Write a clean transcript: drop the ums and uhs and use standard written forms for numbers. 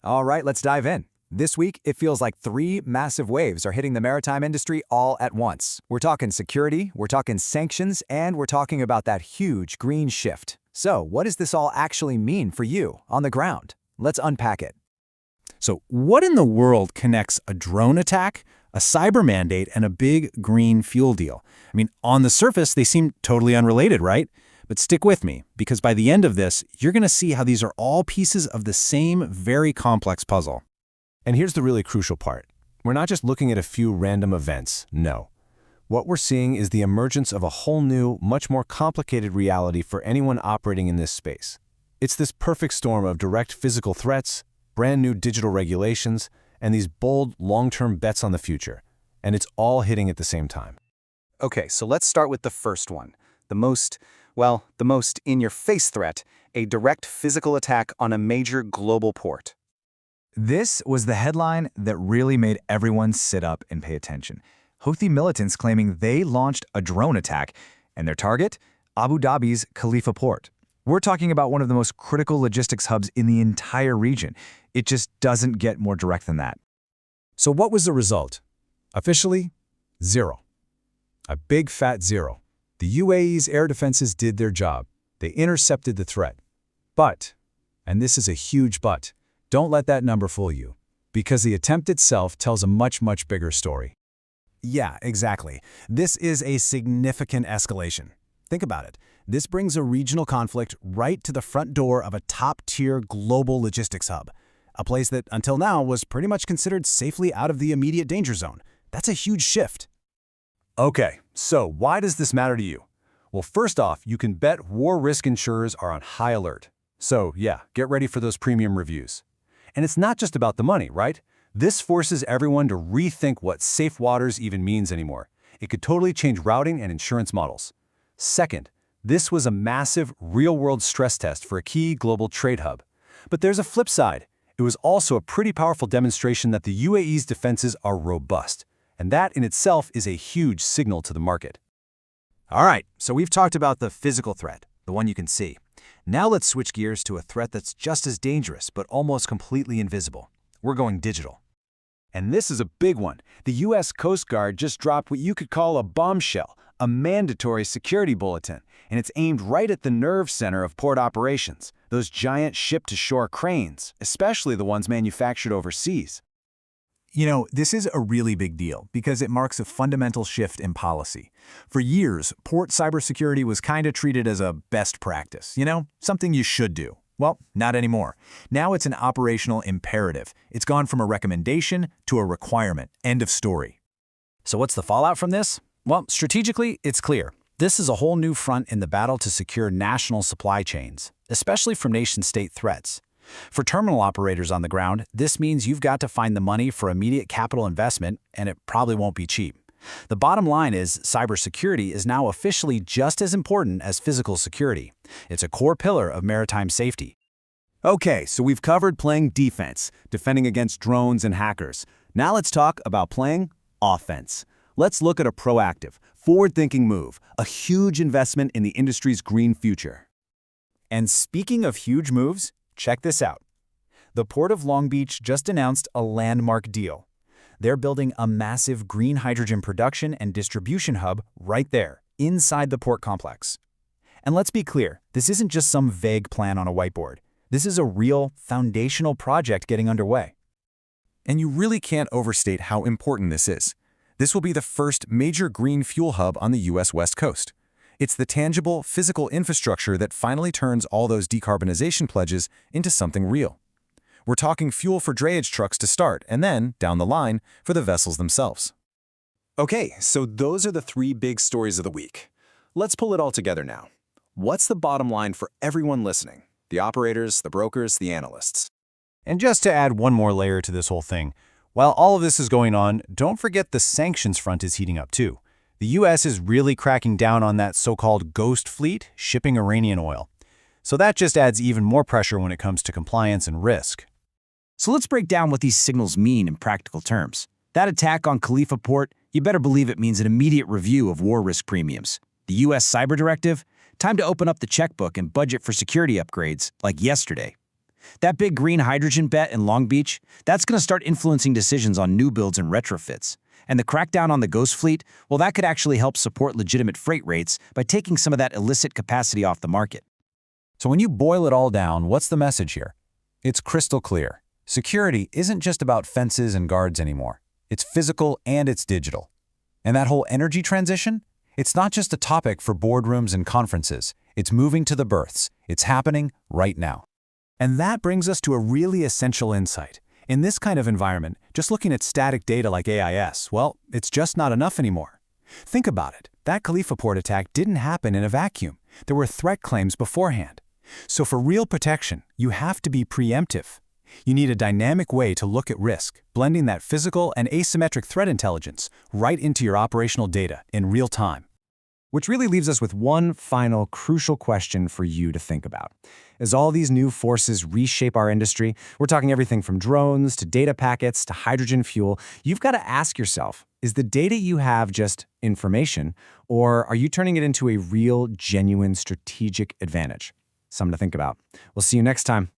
All right, let's dive in. This week, it feels like three massive waves are hitting the maritime industry all at once. We're talking security, we're talking sanctions, and we're talking about that huge green shift. So, what does this all actually mean for you on the ground? Let's unpack it. So what in the world connects a drone attack, a cyber mandate, and a big green fuel deal? I mean, on the surface, they seem totally unrelated, right? But stick with me, because by the end of this, you're going to see how these are all pieces of the same very complex puzzle. And here's the really crucial part. We're not just looking at a few random events, no. What we're seeing is the emergence of a whole new, much more complicated reality for anyone operating in this space. It's this perfect storm of direct physical threats, brand new digital regulations, and these bold, long-term bets on the future. And it's all hitting at the same time. Okay, so let's start with the first one. The most in-your-face threat, a direct physical attack on a major global port. This was the headline that really made everyone sit up and pay attention. Houthi militants claiming they launched a drone attack, and their target? Abu Dhabi's Khalifa port. We're talking about one of the most critical logistics hubs in the entire region. It just doesn't get more direct than that. So what was the result? Officially, zero. A big fat zero. The UAE's air defenses did their job. They intercepted the threat. But, and this is a huge but, don't let that number fool you, because the attempt itself tells a much, much bigger story. Yeah, exactly. This is a significant escalation. Think about it. This brings a regional conflict right to the front door of a top-tier global logistics hub, a place that, until now, was pretty much considered safely out of the immediate danger zone. That's a huge shift. Okay, so why does this matter to you? Well, first off, you can bet war risk insurers are on high alert. So yeah, get ready for those premium reviews. And it's not just about the money, right? This forces everyone to rethink what safe waters even means anymore. It could totally change routing and insurance models. Second, this was a massive, real-world stress test for a key global trade hub. But there's a flip side. It was also a pretty powerful demonstration that the UAE's defenses are robust. And that in itself is a huge signal to the market. All right, so we've talked about the physical threat, the one you can see. Now let's switch gears to a threat that's just as dangerous, but almost completely invisible. We're going digital. And this is a big one. The U.S. Coast Guard just dropped what you could call a bombshell, a mandatory security bulletin, and it's aimed right at the nerve center of port operations, those giant ship-to-shore cranes, especially the ones manufactured overseas. You know, this is a really big deal because it marks a fundamental shift in policy. For years, port cybersecurity was kind of treated as a best practice, something you should do. Well, not anymore. Now it's an operational imperative. It's gone from a recommendation to a requirement. End of story. So what's the fallout from this? Well, strategically, it's clear. This is a whole new front in the battle to secure national supply chains, especially from nation-state threats. For terminal operators on the ground, this means you've got to find the money for immediate capital investment, and it probably won't be cheap. The bottom line is cybersecurity is now officially just as important as physical security. It's a core pillar of maritime safety. Okay, so we've covered playing defense, defending against drones and hackers. Now let's talk about playing offense. Let's look at a proactive, forward-thinking move, a huge investment in the industry's green future. And speaking of huge moves, check this out. The Port of Long Beach just announced a landmark deal. They're building a massive green hydrogen production and distribution hub right there, inside the port complex. And let's be clear, this isn't just some vague plan on a whiteboard. This is a real, foundational project getting underway. And you really can't overstate how important this is. This will be the first major green fuel hub on the U.S. West Coast. It's the tangible, physical infrastructure that finally turns all those decarbonization pledges into something real. We're talking fuel for drayage trucks to start, and then, down the line, for the vessels themselves. Okay, so those are the three big stories of the week. Let's pull it all together now. What's the bottom line for everyone listening? The operators, the brokers, the analysts. And just to add one more layer to this whole thing, while all of this is going on, don't forget the sanctions front is heating up too. The U.S. is really cracking down on that so-called ghost fleet shipping Iranian oil. So that just adds even more pressure when it comes to compliance and risk. So let's break down what these signals mean in practical terms. That attack on Khalifa Port, you better believe it means an immediate review of war risk premiums. The U.S. Cyber Directive, time to open up the checkbook and budget for security upgrades like yesterday. That big green hydrogen bet in Long Beach, that's going to start influencing decisions on new builds and retrofits. And the crackdown on the ghost fleet, well, that could actually help support legitimate freight rates by taking some of that illicit capacity off the market. So when you boil it all down, what's the message here? It's crystal clear. Security isn't just about fences and guards anymore. It's physical and it's digital. And that whole energy transition? It's not just a topic for boardrooms and conferences. It's moving to the berths. It's happening right now. And that brings us to a really essential insight. In this kind of environment, just looking at static data like AIS, well, it's just not enough anymore. Think about it. That Khalifa port attack didn't happen in a vacuum. There were threat claims beforehand. So for real protection, you have to be preemptive. You need a dynamic way to look at risk, blending that physical and asymmetric threat intelligence right into your operational data in real time. Which really leaves us with one final crucial question for you to think about. As all these new forces reshape our industry, we're talking everything from drones to data packets to hydrogen fuel, you've got to ask yourself, is the data you have just information, or are you turning it into a real, genuine strategic advantage? Something to think about. We'll see you next time.